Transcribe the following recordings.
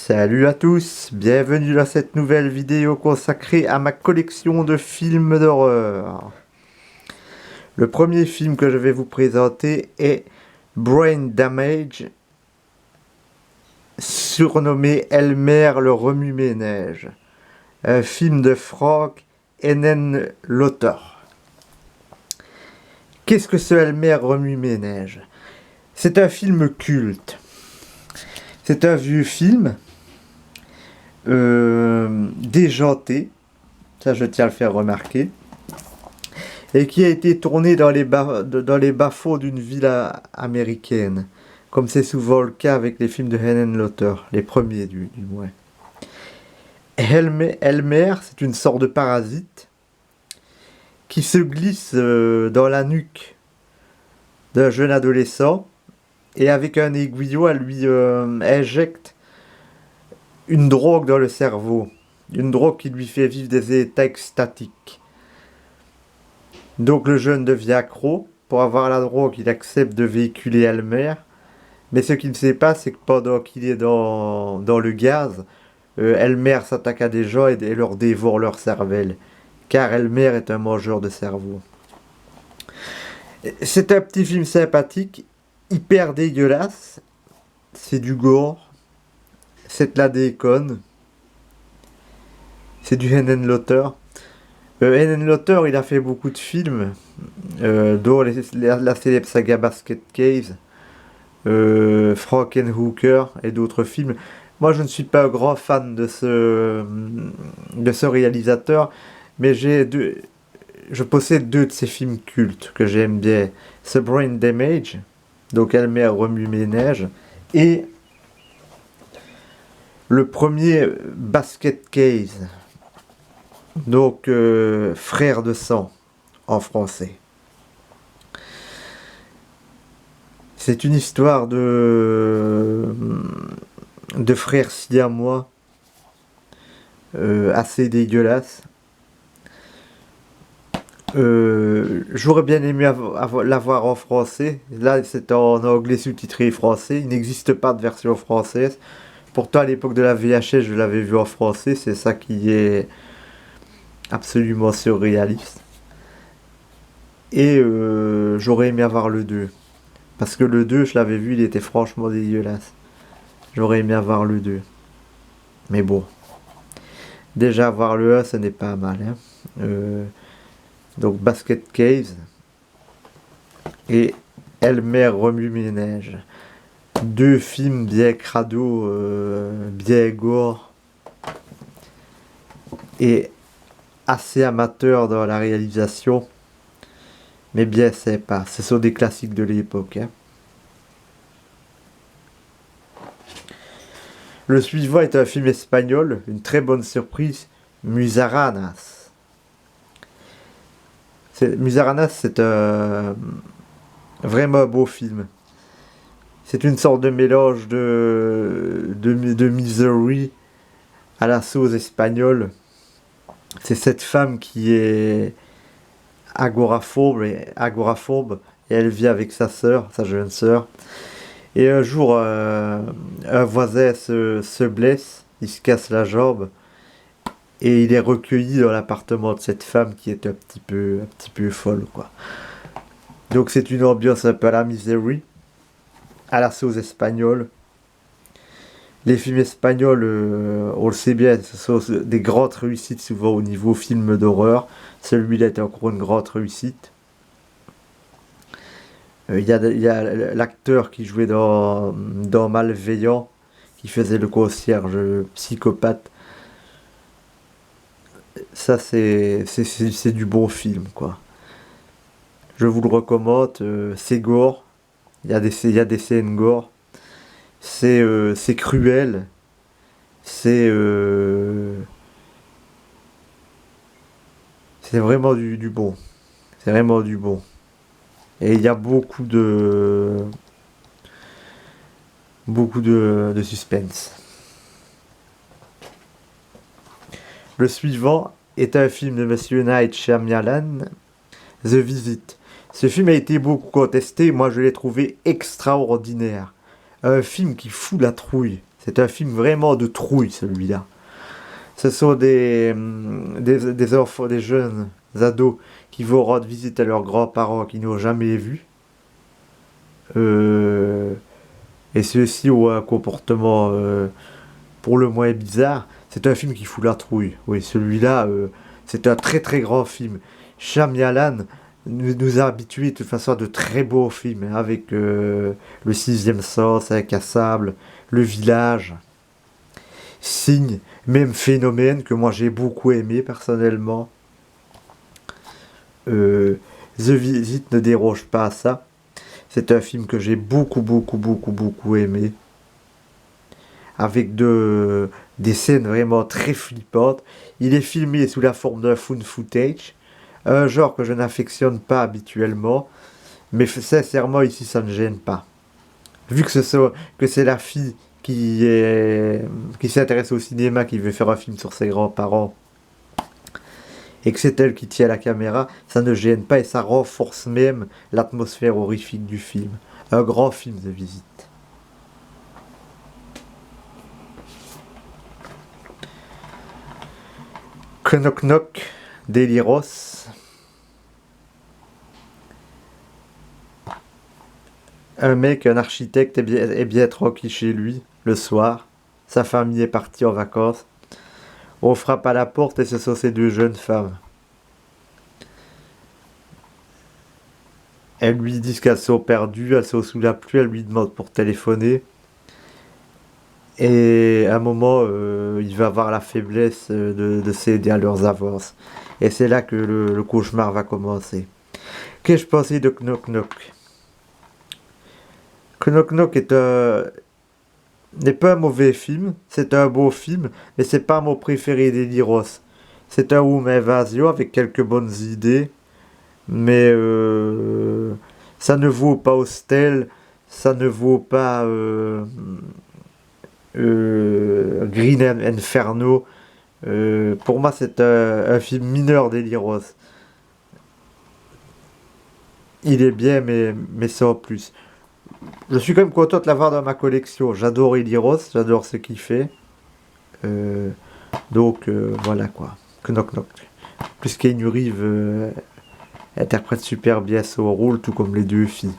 Salut à tous, bienvenue dans cette nouvelle vidéo consacrée à ma collection de films d'horreur. Le premier film que je vais vous présenter est Brain Damage, surnommé Elmer le remue-ménage, un film de Frank Henenlotter. Qu'est-ce que ce Elmer remue-ménage? C'est un film culte. C'est un vieux film déjanté, ça je tiens à le faire remarquer, et qui a été tourné dans les bas-fonds d'une ville américaine, comme c'est souvent le cas avec les films de Henenlotter, les premiers du moins. Elmer, c'est une sorte de parasite qui se glisse dans la nuque d'un jeune adolescent, et avec un aiguillon, elle lui injecte une drogue dans le cerveau, une drogue qui lui fait vivre des états extatiques. Donc le jeune devient accro. Pour avoir la drogue, il accepte de véhiculer Elmer, mais ce qu'il ne sait pas, c'est que pendant qu'il est dans le gaz, Elmer s'attaque à des gens et leur dévore leur cervelle, car Elmer est un mangeur de cerveau. C'est un petit film sympathique, hyper dégueulasse, c'est du gore, c'est de la déconne. C'est du Henenlotter. Henenlotter, il a fait beaucoup de films, dont la célèbre saga Basket Case, Frankenhooker et d'autres films. Moi, je ne suis pas un grand fan de ce réalisateur, mais je possède deux de ses films cultes que j'aime bien. The Brain Damage, donc Elmer remue-ménage, et le premier Basket Case, donc frère de sang en français. C'est une histoire de frères siamois assez dégueulasse. J'aurais bien aimé l'avoir en français. Là, c'est en anglais sous-titré français. Il n'existe pas de version française. Pourtant, à l'époque de la VHS, je l'avais vu en français. C'est ça qui est absolument surréaliste. Et j'aurais aimé avoir le 2. Parce que le 2, je l'avais vu, il était franchement dégueulasse. J'aurais aimé avoir le 2. Mais bon. Déjà, avoir le 1, ce n'est pas mal. Hein. Donc, Basket Case. Et Elmer remue-ménage. Deux films bien crado, bien gore. Et assez amateur dans la réalisation, mais bien sympa. Ce sont des classiques de l'époque. Hein. Le suivant est un film espagnol, une très bonne surprise, Musaranas. Musaranas, c'est vraiment un beau film. C'est une sorte de mélange de Misery à la sauce espagnole. C'est cette femme qui est agoraphobe et elle vit avec sa jeune sœur. Et un jour, un voisin se blesse, il se casse la jambe et il est recueilli dans l'appartement de cette femme qui est un petit peu folle, quoi. Donc c'est une ambiance un peu à la Misery, à la sauce espagnole. Les films espagnols, on le sait bien, ce sont des grandes réussites souvent au niveau film d'horreur. Celui-là est encore une grande réussite. Il y a l'acteur qui jouait dans Malveillant, qui faisait le concierge psychopathe. Ça, c'est du bon film, quoi. Je vous le recommande. C'est gore. Il y a des scènes gore. C'est cruel, c'est vraiment du bon, c'est vraiment du bon. Et il y a beaucoup de suspense. Le suivant est un film de Monsieur Night Shyamalan, The Visit. Ce film a été beaucoup contesté, moi je l'ai trouvé extraordinaire. Un film qui fout la trouille. C'est un film vraiment de trouille, celui-là. Ce sont des enfants, des jeunes ados qui vont rendre visite à leurs grands-parents qu'ils n'ont jamais vus. Euh, et ceux-ci ont un comportement pour le moins bizarre. C'est un film qui fout la trouille. Oui, celui-là, c'est un très très grand film. Shyamalan nous a habitués de toute façon à de très beaux films, hein, avec Le Sixième Sens, Incassable, Le Village, Signe, même Phénomène, que moi j'ai beaucoup aimé personnellement. Euh, The Visit ne déroge pas à ça. C'est un film que j'ai beaucoup aimé. Avec des scènes vraiment très flippantes. Il est filmé sous la forme d'un found footage, un genre que je n'affectionne pas habituellement, mais sincèrement ici ça ne gêne pas. Vu que c'est la fille qui s'intéresse au cinéma, qui veut faire un film sur ses grands-parents, et que c'est elle qui tient la caméra, ça ne gêne pas et ça renforce même l'atmosphère horrifique du film. Un grand film de visite. Knock Knock d'Eliros. Un mec, un architecte, est bien tranquille chez lui, le soir. Sa famille est partie en vacances. On frappe à la porte et ce sont ces deux jeunes femmes. Elles lui disent qu'elles sont perdues, elles sont sous la pluie, elles lui demandent pour téléphoner. Et à un moment, il va avoir la faiblesse de céder à leurs avances. Et c'est là que le cauchemar va commencer. Qu'ai-je pensé de Knock Knock? Knock Knock n'est pas un mauvais film, c'est un beau film, mais c'est pas mon préféré d'Eliros. C'est un home invasion avec quelques bonnes idées, mais ça ne vaut pas Hostel, ça ne vaut pas Green Inferno. Pour moi, c'est un film mineur d'Eliros. Il est bien, mais sans plus. Je suis quand même content de l'avoir dans ma collection. J'adore Eliros, j'adore ce qu'il fait. Euh, donc voilà quoi. Knock Knock. Plus Keanu Reeves interprète super bien son rôle, tout comme les deux filles.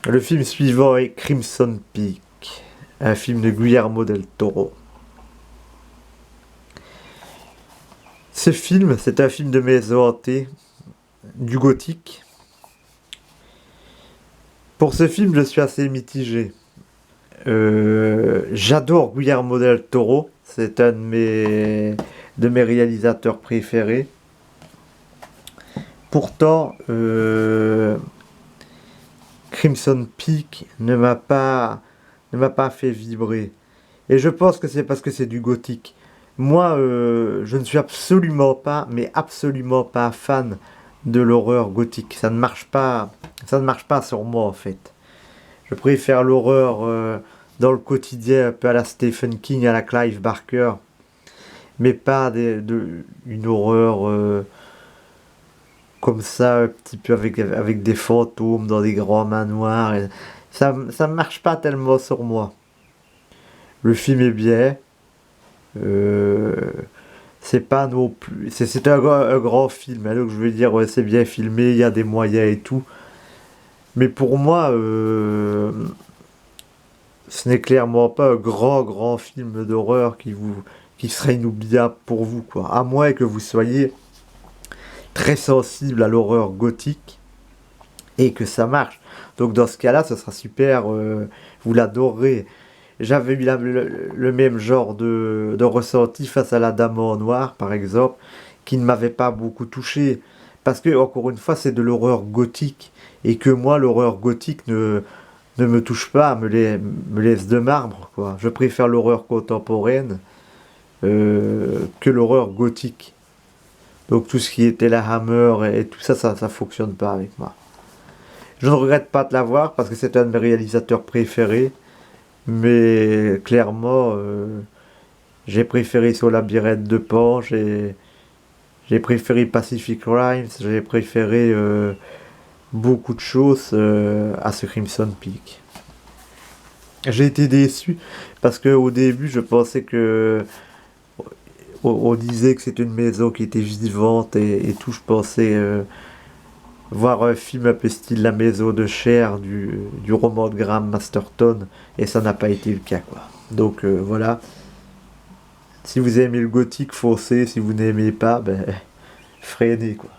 Le film suivant est Crimson Peak, un film de Guillermo del Toro. Ce film, c'est un film de maison hantée, du gothique. Pour ce film, je suis assez mitigé. J'adore Guillermo del Toro, c'est un de mes réalisateurs préférés. Pourtant, Crimson Peak ne m'a pas fait vibrer. Et je pense que c'est parce que c'est du gothique. Moi, je ne suis absolument pas, mais absolument pas fan de l'horreur gothique. Ça ne marche pas sur moi en fait. Je préfère l'horreur dans le quotidien, un peu à la Stephen King, à la Clive Barker, mais pas une horreur comme ça, un petit peu avec des fantômes dans des grands manoirs. Et ça ne marche pas tellement sur moi. Le film est bien. Euh, c'est pas non plus. C'est un grand film. Hein, donc je veux dire, ouais, c'est bien filmé, il y a des moyens et tout. Mais pour moi, ce n'est clairement pas un grand film d'horreur qui serait inoubliable pour vous, quoi. À moins que vous soyez très sensible à l'horreur gothique et que ça marche. Donc dans ce cas-là, ce sera super, vous l'adorerez. J'avais eu le même genre de ressenti face à La Dame en Noir, par exemple, qui ne m'avait pas beaucoup touché. Parce que, encore une fois, c'est de l'horreur gothique. Et que moi, l'horreur gothique ne me touche pas, me laisse de marbre, quoi. Je préfère l'horreur contemporaine que l'horreur gothique. Donc tout ce qui était la Hammer et tout ça, ça fonctionne pas avec moi. Je ne regrette pas de l'avoir parce que c'est un de mes réalisateurs préférés. Mais clairement, j'ai préféré Sur labyrinthe de Pan, j'ai préféré Pacific Rimes, j'ai préféré beaucoup de choses à ce Crimson Peak. J'ai été déçu parce que au début je pensais que on disait que c'était une maison qui était vivante et tout. Je pensais voir un film un peu style La Maison de Cher du roman de Graham Masterton, et ça n'a pas été le cas, quoi. Donc voilà, si vous aimez le gothique, foncez. Si vous n'aimez pas, ben freinez, quoi.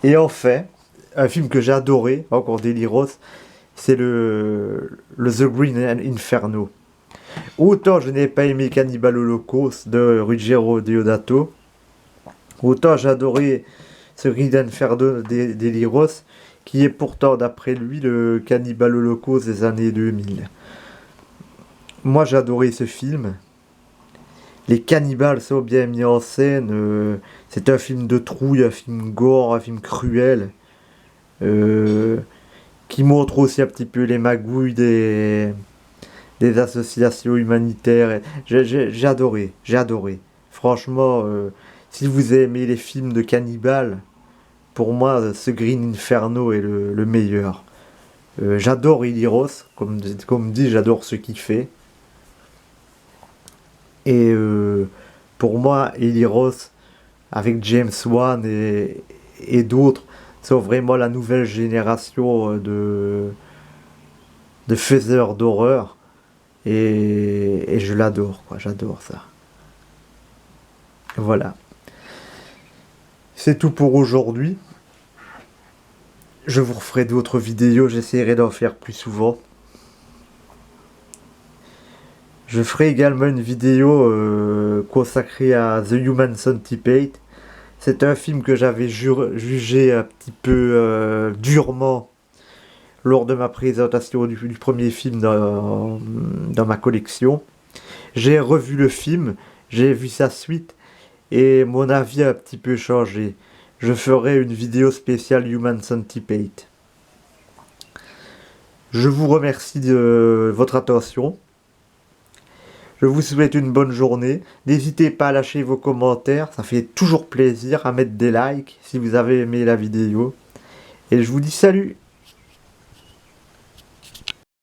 Et enfin, un film que j'ai adoré, encore Deliros, c'est le The Green Inferno. Autant je n'ai pas aimé Cannibal Holocaust de Ruggero Deodato, autant j'ai adoré ce Green Inferno d'Eliros, qui est pourtant d'après lui le Cannibal Holocaust des années 2000. Moi j'ai adoré ce film. Les cannibales sont bien mis en scène. C'est un film de trouille, un film gore, un film cruel. Qui montre aussi un petit peu les magouilles des associations humanitaires. J'ai adoré, j'ai adoré. Franchement, si vous aimez les films de cannibales, pour moi, ce Green Inferno est le meilleur. J'adore Iliros, comme dit, j'adore ce qu'il fait. Et pour moi, Iliros, avec James Wan et d'autres, sont vraiment la nouvelle génération de faiseurs d'horreur. Et je l'adore, quoi, j'adore ça. Voilà. C'est tout pour aujourd'hui. Je vous referai d'autres vidéos, j'essaierai d'en faire plus souvent. Je ferai également une vidéo consacrée à The Human Centipede. C'est un film que j'avais jugé un petit peu durement lors de ma présentation du premier film dans ma collection. J'ai revu le film, j'ai vu sa suite et mon avis a un petit peu changé. Je ferai une vidéo spéciale Human Centipede. Je vous remercie de votre attention. Je vous souhaite une bonne journée. N'hésitez pas à lâcher vos commentaires, ça fait toujours plaisir, à mettre des likes si vous avez aimé la vidéo. Et je vous dis salut!